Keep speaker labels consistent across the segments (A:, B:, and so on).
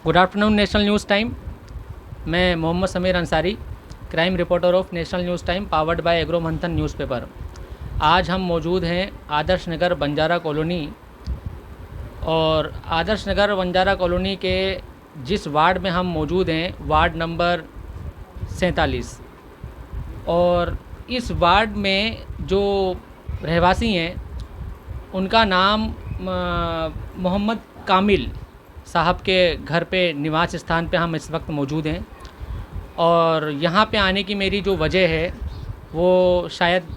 A: Good afternoon national news time. मैं Mohammad Sameer Ansari, crime reporter of national news time, powered by Agro Manthan newspaper. आज हम मौजूद हैं आदर्श नगर बंजारा कॉलोनी, और आदर्श नगर बंजारा कॉलोनी के जिस वार्ड में हम मौजूद हैं, वार्ड नंबर 47। और इस वार्ड में जो रहवासी हैं उनका नाम मोहम्मद कामिल साहब के घर पे, निवास स्थान पे हम इस वक्त मौजूद हैं। और यहाँ पे आने की मेरी जो वजह है वो शायद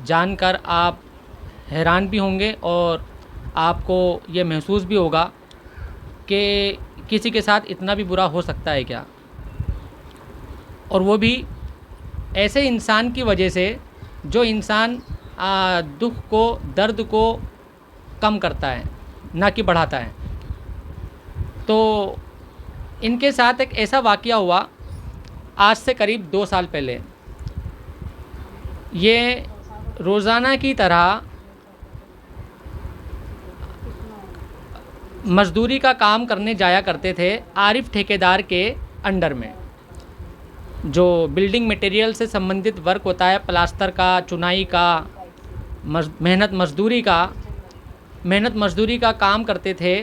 A: जानकर आप हैरान भी होंगे और आपको ये महसूस भी होगा कि किसी के साथ इतना भी बुरा हो सकता है क्या, और वो भी ऐसे इंसान की वजह से जो इंसान दुख को, दर्द को कम करता है, ना कि बढ़ाता है। तो इनके साथ एक ऐसा वाक़या हुआ आज से करीब 2 साल पहले। ये रोज़ाना की तरह मज़दूरी का काम करने जाया करते थे आरिफ ठेकेदार के अंडर में। जो बिल्डिंग मटेरियल से संबंधित वर्क होता है, प्लास्टर का, चुनाई का, मेहनत मज़दूरी का काम करते थे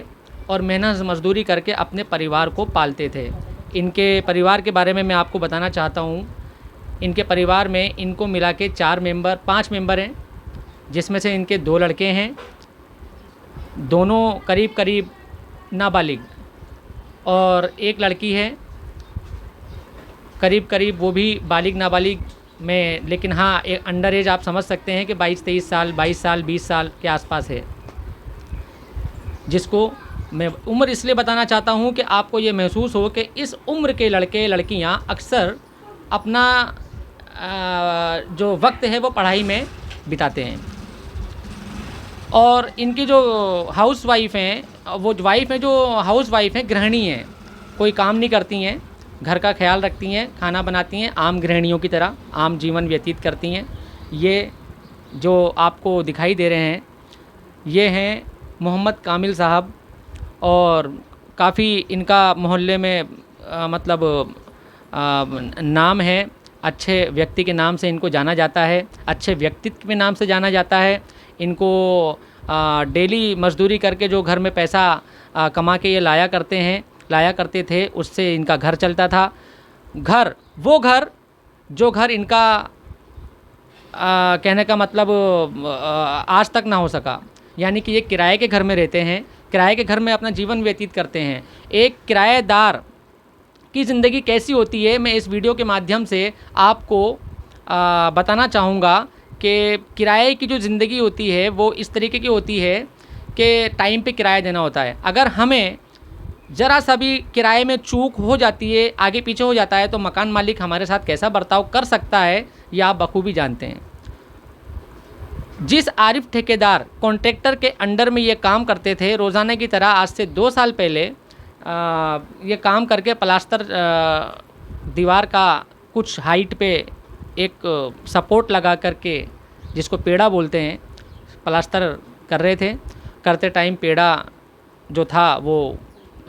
A: और मेहनत मज़दूरी करके अपने परिवार को पालते थे। इनके परिवार के बारे में मैं आपको बताना चाहता हूँ। इनके परिवार में इनको मिला के 5 मेंबर हैं, जिसमें से इनके 2 लड़के हैं, दोनों करीब करीब नाबालिग, और एक लड़की है करीब करीब वो भी बालिग नाबालिग में, लेकिन हाँ एक अंडर एज आप समझ सकते हैं कि 22-23 साल, 22 साल, 20 साल के आसपास है। जिसको मैं उम्र इसलिए बताना चाहता हूँ कि आपको ये महसूस हो कि इस उम्र के लड़के लड़कियाँ अक्सर अपना जो वक्त है वो पढ़ाई में बिताते हैं। और इनकी जो हाउस वाइफ हैं, वो वाइफ हैं जो हाउस वाइफ हैं, गृहिणी हैं, कोई काम नहीं करती हैं, घर का ख्याल रखती हैं, खाना बनाती हैं, आम गृहिणियों की तरह आम जीवन व्यतीत करती हैं। ये जो आपको दिखाई दे रहे हैं ये हैं मोहम्मद कामिल साहब, और काफ़ी इनका मोहल्ले में नाम है। अच्छे व्यक्ति के नाम से इनको जाना जाता है, अच्छे व्यक्तित्व के नाम से जाना जाता है। इनको डेली मजदूरी करके जो घर में पैसा कमा के ये लाया करते थे, उससे इनका घर चलता था। जो घर इनका कहने का मतलब आज तक ना हो सका, यानी कि ये किराए के घर में रहते हैं, किराए के घर में अपना जीवन व्यतीत करते हैं। एक किराएदार की ज़िंदगी कैसी होती है, मैं इस वीडियो के माध्यम से आपको बताना चाहूँगा कि किराए की जो ज़िंदगी होती है वो इस तरीके की होती है कि टाइम पे किराया देना होता है। अगर हमें ज़रा सा भी किराए में चूक हो जाती है, आगे पीछे हो जाता है, तो मकान मालिक हमारे साथ कैसा बर्ताव कर सकता है यह आप बखूबी जानते हैं। जिस आरिफ ठेकेदार कॉन्ट्रैक्टर के अंडर में ये काम करते थे, रोज़ाना की तरह आज से 2 साल पहले ये काम करके प्लास्टर दीवार का कुछ हाइट पे एक सपोर्ट लगा करके, जिसको पेड़ा बोलते हैं, प्लास्टर कर रहे थे। करते टाइम पेड़ा जो था वो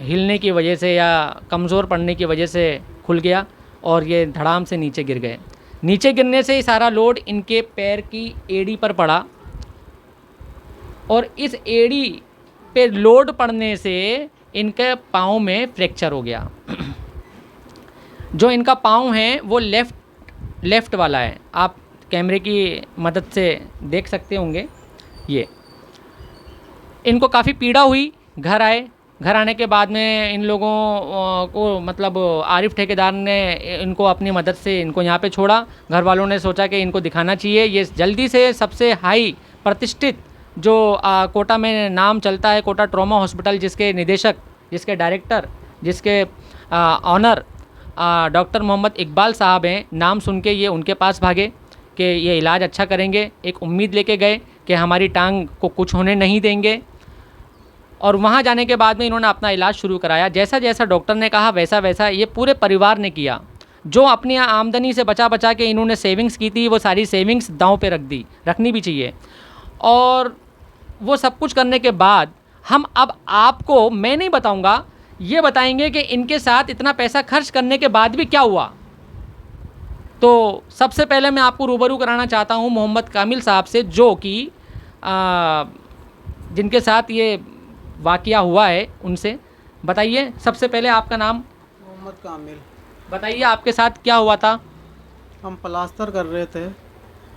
A: हिलने की वजह से या कमज़ोर पड़ने की वजह से खुल गया और ये धड़ाम से नीचे गिर गए। नीचे गिरने से ही सारा लोड इनके पैर की एड़ी पर पड़ा, और इस एड़ी पे लोड पड़ने से इनके पाँव में फ्रैक्चर हो गया। जो इनका पाँव है वो लेफ़्ट वाला है, आप कैमरे की मदद से देख सकते होंगे। ये इनको काफ़ी पीड़ा हुई। घर आने के बाद में इन लोगों को मतलब आरिफ ठेकेदार ने इनको अपनी मदद से इनको यहाँ पे छोड़ा। घर वालों ने सोचा कि इनको दिखाना चाहिए, ये जल्दी से सबसे हाई प्रतिष्ठित जो कोटा में नाम चलता है, कोटा ट्रॉमा हॉस्पिटल, जिसके निदेशक, जिसके डायरेक्टर, जिसके ऑनर डॉक्टर मोहम्मद इकबाल साहब हैं, नाम सुन के ये उनके पास भागे कि ये इलाज अच्छा करेंगे। एक उम्मीद लेके गए कि हमारी टांग को कुछ होने नहीं देंगे, और वहाँ जाने के बाद में इन्होंने अपना इलाज शुरू कराया। जैसा जैसा डॉक्टर ने कहा वैसा वैसा ये पूरे परिवार ने किया। जो अपनी आमदनी से बचा के इन्होंने सेविंग्स की थी, वो सारी सेविंग्स दांव पे रख दी, रखनी भी चाहिए। और वो सब कुछ करने के बाद हम अब आपको, मैं नहीं बताऊंगा, ये बताएंगे कि इनके साथ इतना पैसा खर्च करने के बाद भी क्या हुआ। तो सबसे पहले मैं आपको रूबरू कराना चाहता हूँ मोहम्मद कामिल साहब से, जो कि जिनके साथ ये वाक़या हुआ है, उनसे। बताइए सबसे पहले आपका नाम।
B: मोहम्मद कामिल।
A: बताइए आपके साथ क्या हुआ था।
B: हम प्लास्टर कर रहे थे।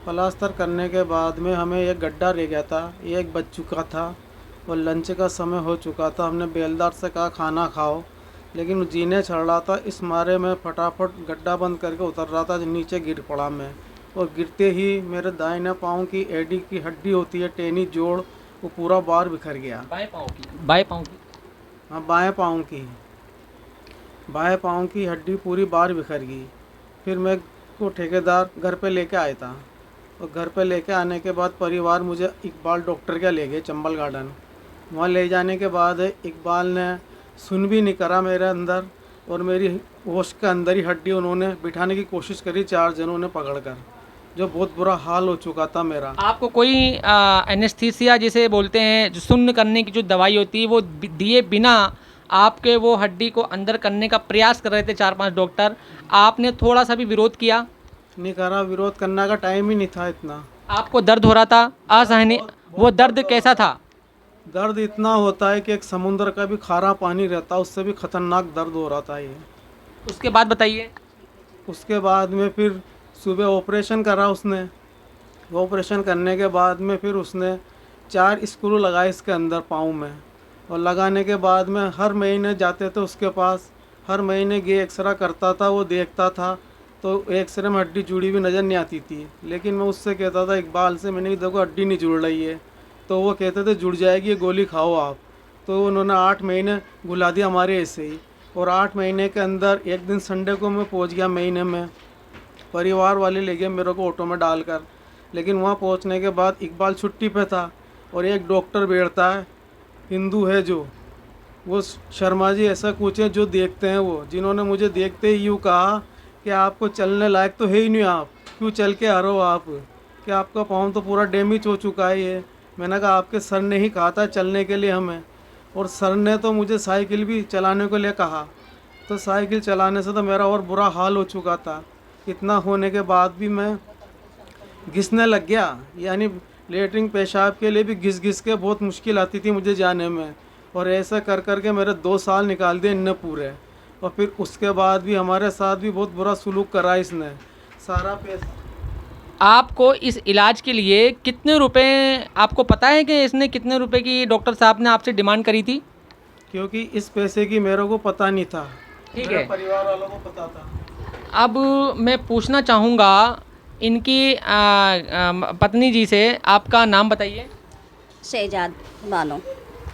B: प्लास्टर करने के बाद में हमें एक गड्ढा रह गया था, ये एक बच चुका था और लंच का समय हो चुका था। हमने बेलदार से कहा खाना खाओ, लेकिन वो जीने चढ़ रहा था। इस मारे में फटाफट गड्ढा बंद करके उतर रहा था, नीचे गिर पड़ा मैं। और गिरते ही मेरे दाहिने पाँव की एडी की हड्डी होती है, टेनी जोड़, वो पूरा बाहर बिखर गया।
A: बाएं पाँव की। बाएं पाँव की।
B: हाँ, बाएं पाँव की हड्डी पूरी बाहर बिखर गई। फिर मैं को ठेकेदार घर पे लेके आया था, और घर पे लेके आने के बाद परिवार मुझे इकबाल डॉक्टर के ले गए चंबल गार्डन। वहाँ ले जाने के बाद इकबाल ने सुन भी नहीं करा मेरे अंदर, और मेरी होश के अंदर ही हड्डी उन्होंने बिठाने की कोशिश करी, 4 जनों ने पकड़कर, जो बहुत बुरा हाल हो चुका था मेरा।
A: आपको कोई एनेस्थीसिया जिसे बोलते हैं, जो सुन्न करने की जो दवाई होती है, वो दिए बिना आपके वो हड्डी को अंदर करने का प्रयास कर रहे थे 4-5 डॉक्टर। आपने थोड़ा सा भी विरोध किया?
B: नहीं करा, विरोध करने का टाइम ही नहीं था इतना।
A: आपको दर्द हो रहा था असहनीय? वो दर्द कैसा था?
B: दर्द इतना होता है कि एक समुद्र का भी खारा पानी रहता, उससे भी खतरनाक दर्द हो रहा था ये।
A: उसके बाद बताइए।
B: उसके बाद में फिर सुबह ऑपरेशन करा उसने। ऑपरेशन करने के बाद में फिर उसने 4 स्क्रू लगाए इसके अंदर पाँव में, और लगाने के बाद में हर महीने जाते थे उसके पास, हर महीने गए एक्सरा करता था, वो देखता था। तो एक्सरे में हड्डी जुड़ी हुई नज़र नहीं आती थी, लेकिन मैं उससे कहता था इकबाल से, मैंने देखो हड्डी नहीं जुड़ रही है। तो वो कहते थे जुड़ जाएगी, ये गोली खाओ आप। तो उन्होंने 8 महीने घुला दिया हमारे ऐसे ही। और 8 महीने के अंदर एक दिन संडे को मैं पहुंच गया महीने में। परिवार वाले ले गए मेरे को ऑटो में डालकर, लेकिन वहाँ पहुँचने के बाद इकबाल छुट्टी पे था, और एक डॉक्टर बैठता है, हिंदू है जो, वो शर्मा जी ऐसा कुछ है जो देखते हैं वो, जिन्होंने मुझे देखते ही यूँ कहा कि आपको चलने लायक तो है ही नहीं, आप क्यों चल के आ रहे हो आप, कि आपका पाँव तो पूरा डैमेज हो चुका है ये। मैंने कहा आपके सर ने ही कहा था चलने के लिए हमें, और सर ने तो मुझे साइकिल भी चलाने के लिए कहा। तो साइकिल चलाने से तो मेरा और बुरा हाल हो चुका था। इतना होने के बाद भी मैं घिसने लग गया, यानी लेटरिन पेशाब के लिए भी घिस घिस के बहुत मुश्किल आती थी मुझे जाने में। और ऐसा कर कर के मेरे 2 साल निकाल दिए इनने पूरे। और फिर उसके बाद भी हमारे साथ भी बहुत बुरा सलूक करा इसने, सारा पैसा।
A: आपको इस इलाज के लिए कितने रुपए, आपको पता है कि इसने कितने रुपए की डॉक्टर साहब ने आपसे डिमांड करी थी?
B: क्योंकि इस पैसे की मेरे को पता नहीं था,
A: ठीक
B: मेरे
A: है।
B: परिवार वालों को पता था।
A: अब मैं पूछना चाहूँगा इनकी पत्नी जी से, आपका नाम बताइए।
C: शहजाद बानो।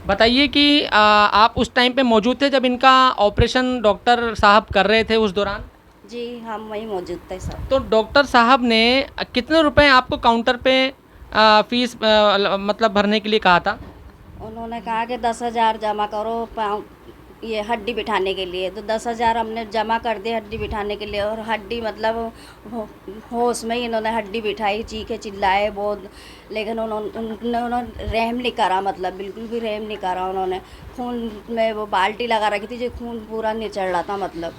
A: बताइए कि आप उस टाइम पे मौजूद थे जब इनका ऑपरेशन डॉक्टर साहब कर रहे थे उस दौरान?
C: जी हम वहीं मौजूद थे सर।
A: तो डॉक्टर साहब ने कितने रुपए आपको काउंटर पे फीस मतलब भरने के लिए कहा था?
C: उन्होंने कहा कि 10,000 जमा करो पाँव ये हड्डी बिठाने के लिए। तो 10,000 हमने जमा कर दिए हड्डी बिठाने के लिए, और हड्डी मतलब होश में ही इन्होंने हड्डी बिठाई, चीखे चिल्लाए बहुत, लेकिन उन्होंने रहम नहीं करा, मतलब बिल्कुल भी रहम नहीं करा। उन्होंने खून में वो बाल्टी लगा रखी थी, जो खून पूरा निचड़ रहा था मतलब।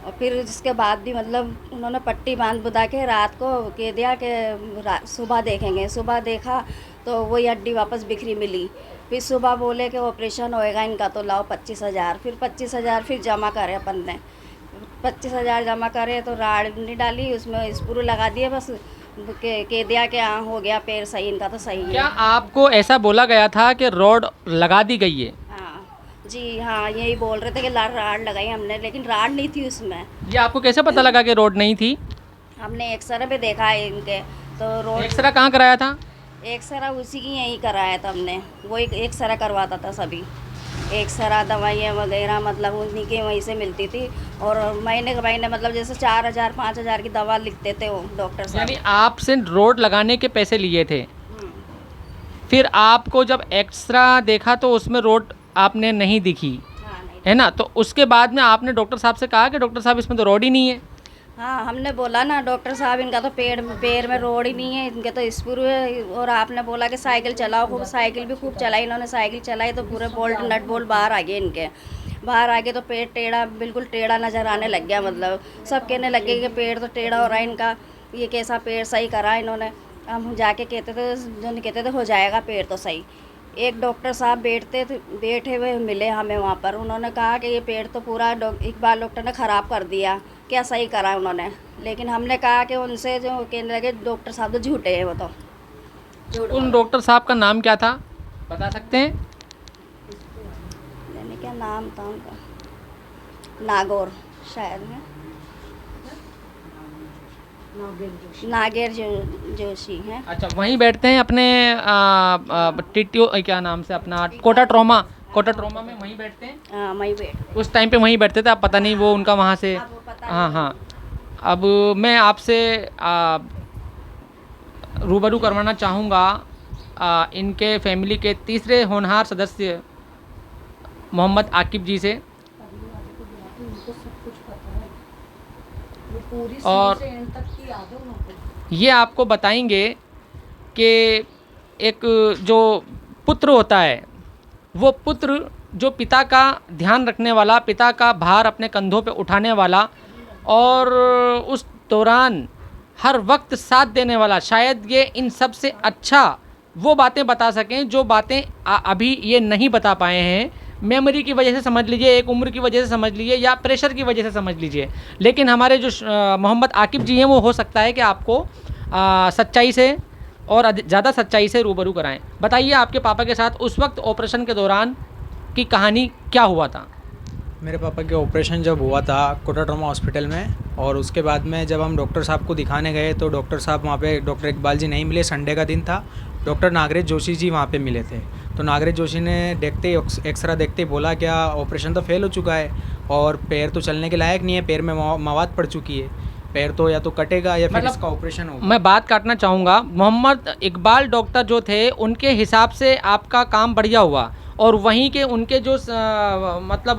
C: और फिर इसके बाद भी मतलब उन्होंने पट्टी बांध बुधा के रात को कह दिया कि सुबह देखेंगे। सुबह देखा तो वही हड्डी वापस बिखरी मिली। फिर सुबह बोले कि ऑपरेशन होएगा इनका, तो लाओ 25,000। फिर 25,000 फिर जमा करे अपन ने। 25,000 जमा करे तो राड़ नहीं डाली, उसमें स्क्रू लगा दिए बस, कह दिया कि हाँ हो गया, पैर सही इनका तो सही है।
A: क्या आपको ऐसा बोला गया था कि रॉड लगा दी गई है?
C: जी हाँ, यही बोल रहे थे कि राड लगाई हमने, लेकिन राड नहीं थी उसमें।
A: ये आपको कैसे पता लगा कि रोड नहीं थी?
C: हमने एक्सरे पे देखा है इनके, तो रोड।
A: एक्सरा कहाँ कराया था?
C: एक्सरा उसी की यहीं कराया था हमने, वो एक एक्सरा करवाता था सभी। एक्सरा दवाइयाँ वगैरह मतलब उन्हीं के वहीं से मिलती थी, और महीने के महीने मतलब जैसे 4,000 5,000 की दवा लिखते थे वो डॉक्टर साहब।
A: यानी आपसे रोड लगाने के पैसे लिए थे। फिर आपको जब एक्सरा देखा तो उसमें रोड आपने नहीं दिखी,
C: हाँ नहीं।
A: है ना? तो उसके बाद में आपने डॉक्टर साहब से कहा कि डॉक्टर साहब इसमें तो रोड ही नहीं है।
C: हाँ, हमने बोला ना डॉक्टर साहब इनका तो पैर में रोड ही नहीं है, इनके तो स्क्रू है। और आपने बोला कि साइकिल चलाओ, खूब साइकिल भी खूब चलाई इन्होंने। साइकिल चलाई तो पूरे बोल्ट नट बोल्ट बाहर आ गए इनके। बाहर आ गए तो पेट टेढ़ा, बिल्कुल टेढ़ा नज़र आने लग गया। मतलब सब कहने लगे कि पेट तो टेढ़ा हो रहा है इनका, ये कैसा पेट सही करा इन्होंने। हम जाके कहते थे, जो नहीं कहते थे हो जाएगा पेट तो सही। एक डॉक्टर साहब बैठे हुए मिले हमें वहाँ पर। उन्होंने कहा कि ये पेट तो पूरा इकबाल डॉक्टर ने ख़राब कर दिया, क्या सही करा उन्होंने। लेकिन हमने कहा कि उनसे जो कहने लगे डॉक्टर साहब तो झूठे हैं, वो तो झूठ।
A: उन डॉक्टर साहब का नाम क्या था, बता सकते हैं?
C: मैंने क्या नाम था उनका, नागौर शायद है, नागेर जोशी हैं।
A: अच्छा, वहीं बैठते हैं अपने टीटीओ क्या नाम से अपना कोटा ट्रॉमा में वहीं बैठते हैं।
C: हाँ, वहीं बैठ।
A: उस टाइम पे वहीं बैठते थे, अब पता नहीं वो उनका वहाँ से।
C: अब वो पता
A: हाँ हाँ। अब मैं आपसे रूबरू करवाना चाहूँगा इनके फैमिली के तीसरे होनहार सदस्य मोहम्मद आकिब जी से। और ये आपको बताएंगे कि एक जो पुत्र होता है, वो पुत्र जो पिता का ध्यान रखने वाला, पिता का भार अपने कंधों पे उठाने वाला और उस दौरान हर वक्त साथ देने वाला, शायद ये इन सब से अच्छा वो बातें बता सकें जो बातें अभी ये नहीं बता पाए हैं। मेमोरी की वजह से समझ लीजिए, एक उम्र की वजह से समझ लीजिए, या प्रेशर की वजह से समझ लीजिए। लेकिन हमारे जो मोहम्मद आकिब जी हैं, वो हो सकता है कि आपको सच्चाई से और ज़्यादा सच्चाई से रूबरू कराएं। बताइए आपके पापा के साथ उस वक्त ऑपरेशन के दौरान की कहानी क्या हुआ था?
D: मेरे पापा के ऑपरेशन जब हुआ था कोटा ट्रॉमा हॉस्पिटल में, और उसके बाद में जब हम डॉक्टर साहब को दिखाने गए तो डॉक्टर साहब वहाँ पे, डॉक्टर इकबाल जी नहीं मिले। संडे का दिन था, डॉक्टर नागरेश जोशी जी वहाँ पे मिले थे। तो नागरेश जोशी ने देखते ही एक्सरा देखते ही बोला क्या ऑपरेशन तो फेल हो चुका है और पैर तो चलने के लायक नहीं है, पैर में मवाद पड़ चुकी है, पैर तो या तो कटेगा या फिर इसका ऑपरेशन होगा।
A: मैं बात काटना चाहूँगा, मोहम्मद इकबाल डॉक्टर जो थे उनके हिसाब से आपका काम बढ़िया हुआ, और वहीं के उनके जो मतलब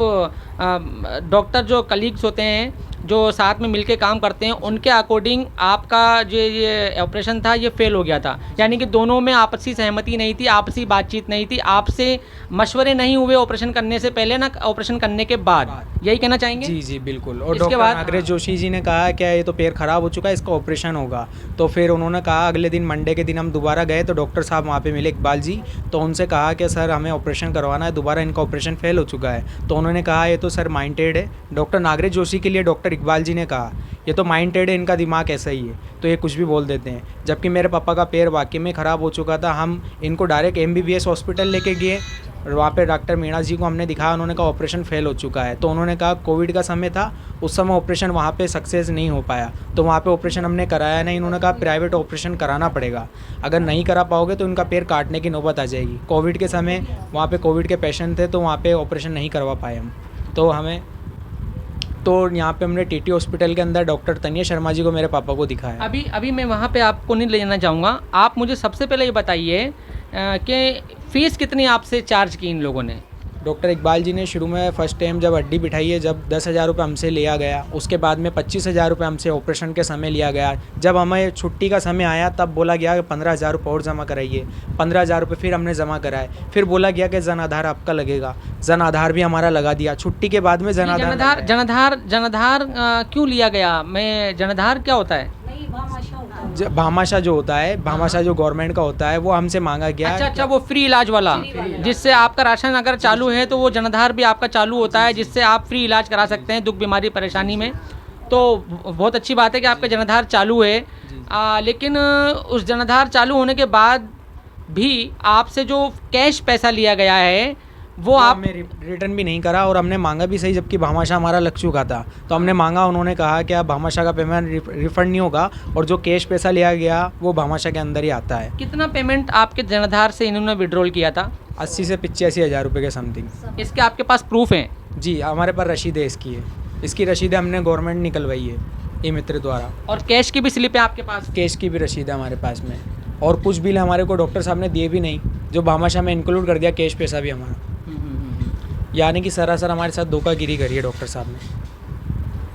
A: डॉक्टर जो कलीग्स होते हैं जो साथ में मिलके काम करते हैं, उनके अकॉर्डिंग आपका जो ये ऑपरेशन था ये फेल हो गया था। यानी कि दोनों में आपसी सहमति नहीं थी, आपसी बातचीत नहीं थी, आपसे मशवरे नहीं हुए ऑपरेशन करने से पहले ना ऑपरेशन करने के बाद। यही कहना चाहेंगे?
D: जी जी बिल्कुल। और
A: इसके
D: डॉक्टर
A: बाद
D: नागरेश जोशी जी ने कहा क्या ये तो पैर ख़राब हो चुका है, इसका ऑपरेशन होगा। तो फिर उन्होंने कहा, अगले दिन मंडे के दिन हम दोबारा गए तो डॉक्टर साहब वहाँ पे मिले इकबाल जी। तो उनसे कहा कि सर हमें ऑपरेशन करवाना है, दोबारा इनका ऑपरेशन फेल हो चुका है। तो उन्होंने कहा ये तो सर माइंडेड है। डॉक्टर नागरेश जोशी के लिए डॉक्टर इकबाल जी ने कहा ये तो माइंडेड है, इनका दिमाग ऐसा ही है, तो ये कुछ भी बोल देते हैं। जबकि मेरे पापा का पैर वाकई में ख़राब हो चुका था। हम इनको डायरेक्ट MBBS हॉस्पिटल लेके गए और वहाँ पे डॉक्टर मीणा जी को हमने दिखाया, उन्होंने कहा ऑपरेशन फेल हो चुका है। तो उन्होंने कहा कोविड का समय था, उस समय ऑपरेशन वहाँ पे सक्सेस नहीं हो पाया, तो वहाँ पे ऑपरेशन हमने कराया नहीं। उन्होंने कहा प्राइवेट ऑपरेशन कराना पड़ेगा, अगर नहीं करा पाओगे तो इनका पैर काटने की नौबत आ जाएगी। कोविड के समय वहाँ पे कोविड के पेशेंट थे तो वहाँ पे ऑपरेशन नहीं करवा पाए हम। तो यहाँ पे हमने TT हॉस्पिटल के अंदर डॉक्टर तनिया शर्मा जी को, मेरे पापा को दिखाया।
A: अभी मैं वहाँ पे आपको नहीं ले जाना चाहूँगा। आप मुझे सबसे पहले ये बताइए कि फ़ीस कितनी आपसे चार्ज की इन लोगों ने?
D: डॉक्टर इकबाल जी ने शुरू में फर्स्ट टाइम जब हड्डी बिठाई है, जब 10,000 रुपये हमसे लिया गया, उसके बाद में 25,000 रुपये हमसे ऑपरेशन के समय लिया गया। जब हमें छुट्टी का समय आया तब बोला गया कि 15,000 रुपये और जमा कराइए। 15,000 रुपये फिर हमने जमा कराए। फिर बोला गया कि जन आधार आपका लगेगा, जन आधार भी हमारा लगा दिया। छुट्टी के बाद में जन
A: जनाधार क्यों लिया गया? मैं जनाधार क्या होता है?
D: भामाशाह जो होता है, भामाशाह जो गवर्नमेंट का होता है, वो हमसे मांगा गया।
A: अच्छा, वो फ्री इलाज वाला, जिससे आपका राशन अगर चालू है तो वो जनाधार भी आपका चालू होता है, जिससे आप फ्री इलाज करा सकते हैं दुख बीमारी परेशानी में। तो बहुत अच्छी बात है कि आपका जनाधार चालू है। लेकिन उस जनाधार चालू होने के बाद भी आपसे जो कैश पैसा लिया गया है वो आप
D: रिटर्न भी नहीं करा, और हमने मांगा भी सही, जबकि भामाशाह हमारा लग चुका था। तो हमने मांगा, उन्होंने कहा कि अब भामाशाह का पेमेंट रिफंड नहीं होगा, और जो कैश पैसा लिया गया वो भामाशाह के अंदर ही आता है।
A: कितना पेमेंट आपके जनाधार से इन्होंने विड्रॉल किया था?
D: 80 से 85,000 रुपये के समथिंग।
A: इसके आपके पास प्रूफ हैं?
D: जी, हमारे पास रसीदें इसकी है, इसकी रसीदें हमने गवर्नमेंट निकलवाई है ई मित्र द्वारा।
A: और कैश की भी स्लिप है आपके पास?
D: कैश की भी रसीद है हमारे पास में, और कुछ बिल हमारे को डॉक्टर साहब ने दिए भी नहीं, जो भामाशाह में इंक्लूड कर दिया कैश पैसा भी हमारा। यानी कि सरासर हमारे साथ धोखागिरी करी है डॉक्टर साहब ने।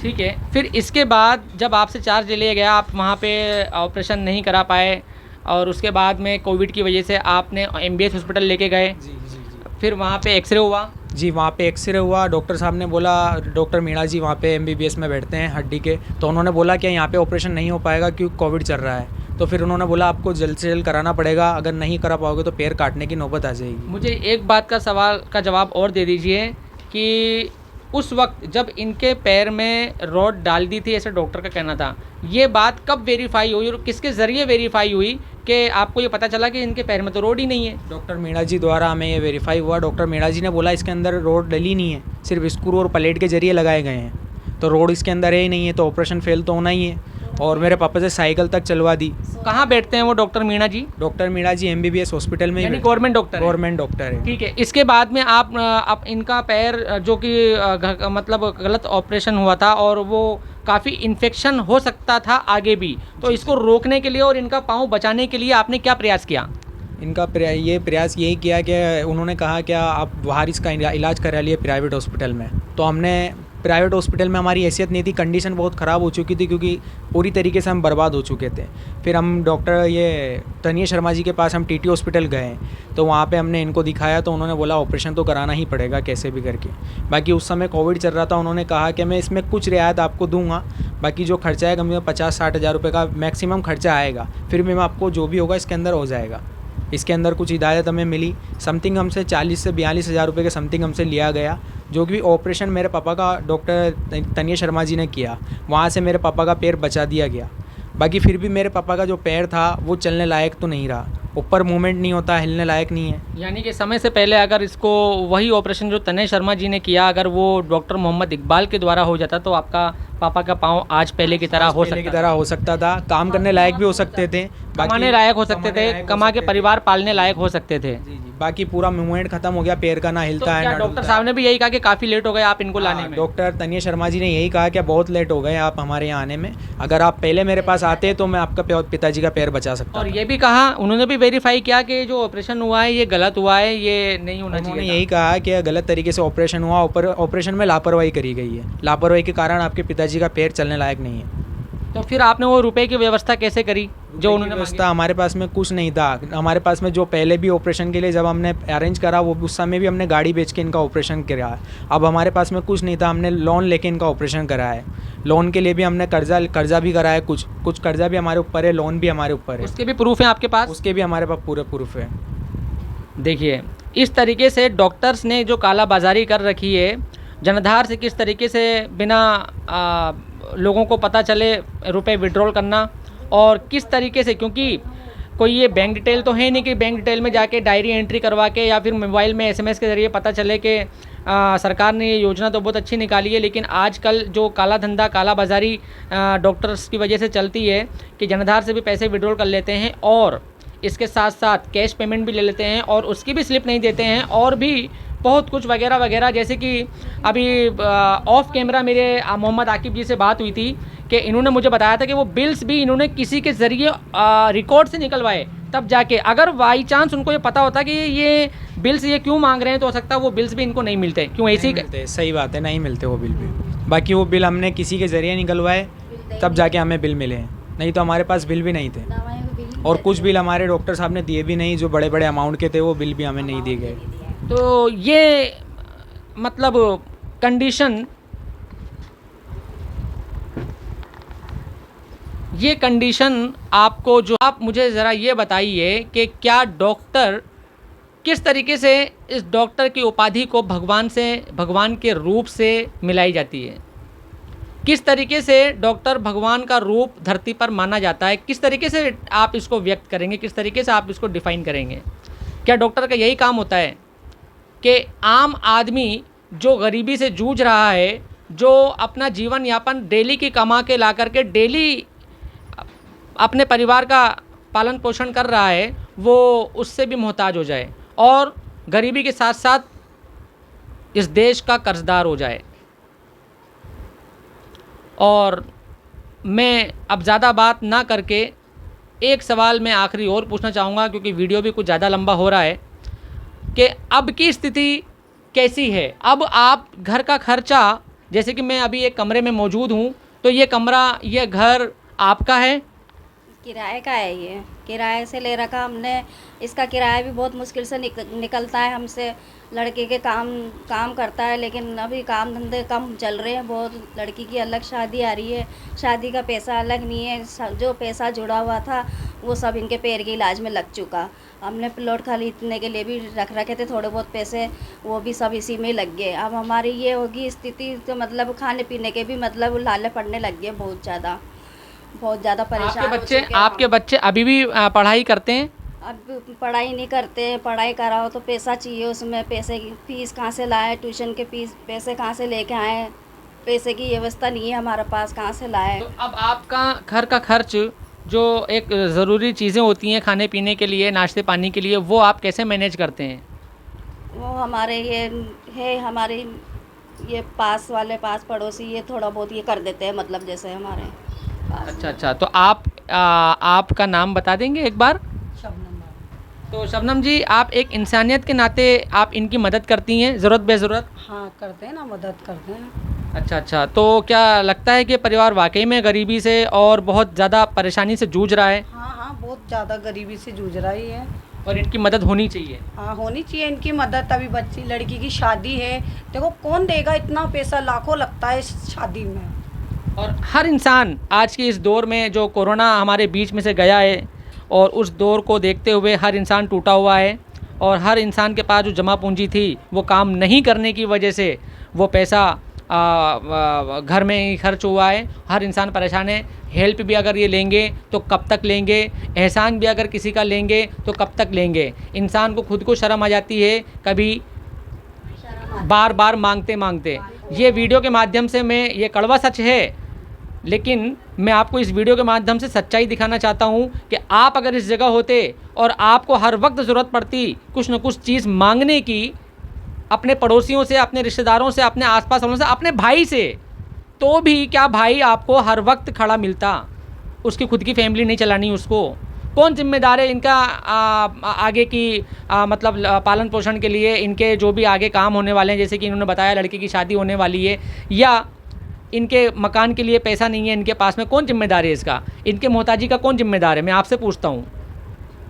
A: ठीक है, फिर इसके बाद जब आपसे चार्ज लिया गया, आप वहाँ पे ऑपरेशन नहीं करा पाए और उसके बाद में कोविड की वजह से आपने MBS हॉस्पिटल लेके गए।
D: जी जी जी
A: फिर वहाँ पे एक्सरे हुआ।
D: जी, वहाँ पे एक्सरे हुआ। डॉक्टर साहब ने बोला, डॉक्टर मीणा जी वहाँ पे MBBS में बैठते हैं हड्डी के, तो उन्होंने बोला कि यहाँ पे ऑपरेशन नहीं हो पाएगा क्योंकि कोविड चल रहा है। तो फिर उन्होंने बोला आपको जल्द से जल्द कराना पड़ेगा, अगर नहीं करा पाओगे तो पैर काटने की नौबत आ जाएगी।
A: मुझे एक बात का सवाल का जवाब और दे दीजिए कि उस वक्त जब इनके पैर में रॉड डाल दी थी, ऐसे डॉक्टर का कहना था, ये बात कब वेरीफाई हुई और किसके ज़रिए वेरीफाई हुई कि आपको ये पता चला कि इनके पैर में तो रोड ही नहीं है?
D: डॉक्टर मीणा जी द्वारा हमें ये वेरीफाई हुआ। डॉक्टर मीणा जी ने बोला इसके अंदर रोड डली नहीं है, सिर्फ स्क्रू और प्लेट के जरिए लगाए गए हैं, तो रोड इसके अंदर है ही नहीं है, तो ऑपरेशन फेल तो होना ही है। और मेरे पापा से साइकिल तक चलवा दी।
A: कहाँ बैठते हैं वो डॉक्टर मीणा जी?
D: डॉक्टर मीणा जी MBBS हॉस्पिटल में ही
A: यानी गवर्नमेंट डॉक्टर है।
D: गवर्नमेंट डॉक्टर है।
A: ठीक है, इसके बाद में आप इनका पैर जो कि मतलब गलत ऑपरेशन हुआ था और वो काफ़ी इन्फेक्शन हो सकता था आगे भी, तो इसको रोकने के लिए और इनका पाँव बचाने के लिए आपने क्या प्रयास किया?
D: इनका प्रयास यही किया कि उन्होंने कहा कि आप बाहर इसका इलाज करा लिए प्राइवेट हॉस्पिटल में। तो हमने प्राइवेट हॉस्पिटल में, हमारी हैसियत नहीं थी, कंडीशन बहुत ख़राब हो चुकी थी क्योंकि पूरी तरीके से हम बर्बाद हो चुके थे। फिर हम डॉक्टर ये तनिया शर्मा जी के पास हम TT हॉस्पिटल गए, तो वहाँ पे हमने इनको दिखाया, तो उन्होंने बोला ऑपरेशन तो कराना ही पड़ेगा कैसे भी करके। बाकी उस समय कोविड चल रहा था, उन्होंने कहा कि मैं इसमें कुछ रियायत आपको दूंगा, बाकी जो खर्चा है कम से कम 50-60 हज़ार रुपये का मैक्सिमम खर्चा आएगा, फिर भी मैं आपको जो भी होगा इसके अंदर हो जाएगा। इसके अंदर कुछ हिदायत हमें मिली, समथिंग हमसे 40 से 42 हज़ार रुपये के समथिंग हमसे लिया गया, जो कि ऑपरेशन मेरे पापा का डॉक्टर तनिया शर्मा जी ने किया, वहाँ से मेरे पापा का पैर बचा दिया गया। बाकी फिर भी मेरे पापा का जो पैर था वो चलने लायक तो नहीं रहा, ऊपर मूवमेंट नहीं होता, हिलने लायक नहीं है।
A: यानी कि समय से पहले अगर इसको वही ऑपरेशन जो तनिया शर्मा जी ने किया, अगर वो डॉक्टर मोहम्मद इकबाल के द्वारा हो जाता, तो आपका पापा का पाँव आज पहले की तरह हो सकता
D: था, काम करने लायक भी हो सकते थे,
A: कमाने लायक हो सकते थे, कमा के परिवार पालने लायक हो सकते थे।
D: जी जी, बाकी पूरा मूवमेंट खत्म हो गया, पैर का ना हिलता है ना
A: डॉक्टर साहब ने भी यही कहा कि काफ़ी लेट हो गए आप इनको लाने में?
D: डॉक्टर तनिया शर्मा जी ने यही कहा कि बहुत लेट हो गए आप हमारे यहाँ आने में, अगर आप पहले मेरे पास आते तो मैं आपका पिताजी का पैर बचा सकता।
A: और ये भी कहा, उन्होंने भी वेरीफाई किया कि जो ऑपरेशन हुआ है ये गलत हुआ है, ये नहीं होना चाहिए।
D: उन्होंने यही कहा कि गलत तरीके से ऑपरेशन हुआ, ऑपरेशन में लापरवाही करी गई है, लापरवाही के कारण आपके पिताजी का पैर चलने लायक नहीं है।
A: तो फिर आपने वो रुपए की व्यवस्था कैसे करी जो उन्होंने
D: व्यवस्था? हमारे पास में कुछ नहीं था, हमारे पास में जो पहले भी ऑपरेशन के लिए जब हमने अरेंज करा, वो उस समय भी हमने गाड़ी बेच के इनका ऑपरेशन करा है। अब हमारे पास में कुछ नहीं था, हमने लोन लेके इनका ऑपरेशन करा है। लोन के लिए भी हमने कर्जा भी करा है, कुछ कर्जा भी हमारे ऊपर है, लोन भी हमारे ऊपर है।
A: उसके भी प्रूफ हैं आपके पास?
D: उसके भी हमारे पास पूरे प्रूफ है।
A: देखिए, इस तरीके से डॉक्टर्स ने जो कालाबाजारी कर रखी है, जनाधार से किस तरीके से बिना लोगों को पता चले रुपए विड्रॉल करना, और किस तरीके से, क्योंकि कोई ये बैंक डिटेल तो है नहीं कि बैंक डिटेल में जाके डायरी एंट्री करवा के या फिर मोबाइल में SMS के ज़रिए पता चले कि सरकार ने ये योजना तो बहुत अच्छी निकाली है, लेकिन आजकल जो काला धंधा, काला बाज़ारी डॉक्टर्स की वजह से चलती है कि जनाधार से भी पैसे विड्रॉल कर लेते हैं और इसके साथ साथ कैश पेमेंट भी ले लेते हैं और उसकी भी स्लिप नहीं देते हैं, और भी बहुत कुछ वगैरह वगैरह। जैसे कि अभी ऑफ कैमरा मेरे मोहम्मद आकिब जी से बात हुई थी कि इन्होंने मुझे बताया था कि वो बिल्स भी इन्होंने किसी के ज़रिए रिकॉर्ड से निकलवाए, तब जाके अगर बाई चांस उनको ये पता होता कि ये बिल्स ये क्यों मांग रहे हैं, तो हो सकता है वो बिल्स भी इनको नहीं मिलते। क्यों ऐसे ही?
D: सही बात है, नहीं मिलते वो बिल भी। बाकी वो बिल हमने किसी के ज़रिए निकलवाए, तब जाके हमें बिल मिले हैं, नहीं तो हमारे पास बिल भी नहीं थे। और कुछ बिल हमारे डॉक्टर साहब ने दिए भी नहीं, जो बड़े बड़े अमाउंट के थे वो बिल भी हमें नहीं दिए गए।
A: तो ये मतलब कंडीशन आपको, जो आप मुझे ज़रा ये बताइए कि क्या डॉक्टर किस तरीके से इस डॉक्टर की उपाधि को भगवान के रूप से मिलाई जाती है? किस तरीके से डॉक्टर भगवान का रूप धरती पर माना जाता है? किस तरीके से आप इसको व्यक्त करेंगे, किस तरीके से आप इसको डिफ़ाइन करेंगे? क्या डॉक्टर का यही काम होता है कि आम आदमी जो गरीबी से जूझ रहा है, जो अपना जीवन यापन डेली की कमा के ला करके डेली अपने परिवार का पालन पोषण कर रहा है, वो उससे भी मोहताज हो जाए और गरीबी के साथ साथ इस देश का कर्जदार हो जाए? और मैं अब ज़्यादा बात ना करके एक सवाल मैं आखिरी और पूछना चाहूँगा, क्योंकि वीडियो भी कुछ ज़्यादा लंबा हो रहा है, कि अब की स्थिति कैसी है? अब आप घर का खर्चा, जैसे कि मैं अभी एक कमरे में मौजूद हूँ, तो ये कमरा, ये घर आपका है?
C: किराए का है, ये किराए से ले रखा हमने। इसका किराया भी बहुत मुश्किल से निकलता है हमसे। लड़के के काम करता है, लेकिन अभी काम धंधे कम चल रहे हैं बहुत। लड़की की अलग शादी आ रही है, शादी का पैसा अलग नहीं है। जो पैसा जुड़ा हुआ था वो सब इनके पैर के इलाज में लग चुका। हमने प्लॉट खरीदने के लिए भी रख रखे थे थोड़े बहुत पैसे, वो भी सब इसी में लग गए। अब हमारी ये होगी स्थिति, तो मतलब खाने पीने के भी मतलब लाले पड़ने लग गए बहुत ज़्यादा परेशान हो चुके हैं।
A: आपके बच्चे अभी भी पढ़ाई करते हैं?
C: अब पढ़ाई नहीं करते। पढ़ाई कराओ तो पैसा चाहिए, उसमें पैसे की फीस कहाँ से लाए, ट्यूशन के फीस पैसे कहाँ से लेके आए, पैसे की व्यवस्था नहीं है हमारे पास, कहाँ से लाए।
A: तो अब आपका घर का खर्च, जो एक ज़रूरी चीज़ें होती हैं खाने पीने के लिए, नाश्ते पानी के लिए, वो आप कैसे मैनेज करते हैं?
C: वो हमारे ये है, हमारे ये पास पड़ोसी ये थोड़ा बहुत ये कर देते हैं, मतलब जैसे हमारे पास।
A: अच्छा, तो आपका नाम बता देंगे एक बार? तो शबनम जी, आप एक इंसानियत के नाते आप इनकी मदद करती हैं ज़रूरत बेज़रूरत?
E: हाँ करते हैं ना, मदद करते हैं।
A: अच्छा, तो क्या लगता है कि परिवार वाकई में गरीबी से और बहुत ज़्यादा परेशानी से जूझ रहा है?
E: हाँ बहुत ज़्यादा गरीबी से जूझ रही है
A: और इनकी मदद होनी चाहिए?
E: हाँ होनी चाहिए इनकी मदद। अभी बच्ची लड़की की शादी है, देखो कौन देगा इतना पैसा, लाखों लगता है इस शादी में।
A: और हर इंसान आज के इस दौर में, जो कोरोना हमारे बीच में से गया है, और उस दौर को देखते हुए हर इंसान टूटा हुआ है, और हर इंसान के पास जो जमा पूंजी थी वो काम नहीं करने की वजह से वो पैसा घर में ही खर्च हुआ है। हर इंसान परेशान है। हेल्प भी अगर ये लेंगे तो कब तक लेंगे, एहसान भी अगर किसी का लेंगे तो कब तक लेंगे। इंसान को खुद को शर्म आ जाती है कभी बार बार मांगते। ये वीडियो के माध्यम से मैं, ये कड़वा सच है, लेकिन मैं आपको इस वीडियो के माध्यम से सच्चाई दिखाना चाहता हूँ कि आप अगर इस जगह होते और आपको हर वक्त ज़रूरत पड़ती कुछ न कुछ चीज़ मांगने की, अपने पड़ोसियों से, अपने रिश्तेदारों से, अपने आसपास वालों से, अपने भाई से, तो भी क्या भाई आपको हर वक्त खड़ा मिलता? उसकी खुद की फैमिली नहीं चलानी उसको? कौन जिम्मेदार है इनका आगे की मतलब पालन पोषण के लिए? इनके जो भी आगे काम होने वाले हैं, जैसे कि इन्होंने बताया लड़की की शादी होने वाली है, या इनके मकान के लिए पैसा नहीं है इनके पास में, कौन जिम्मेदार है इसका? इनके मोहताजी का कौन जिम्मेदार है? मैं आपसे पूछता हूँ,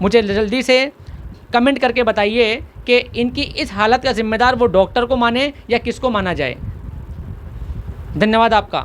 A: मुझे जल्दी से कमेंट करके बताइए कि इनकी इस हालत का जिम्मेदार वो डॉक्टर को माने या किसको माना जाए। धन्यवाद आपका।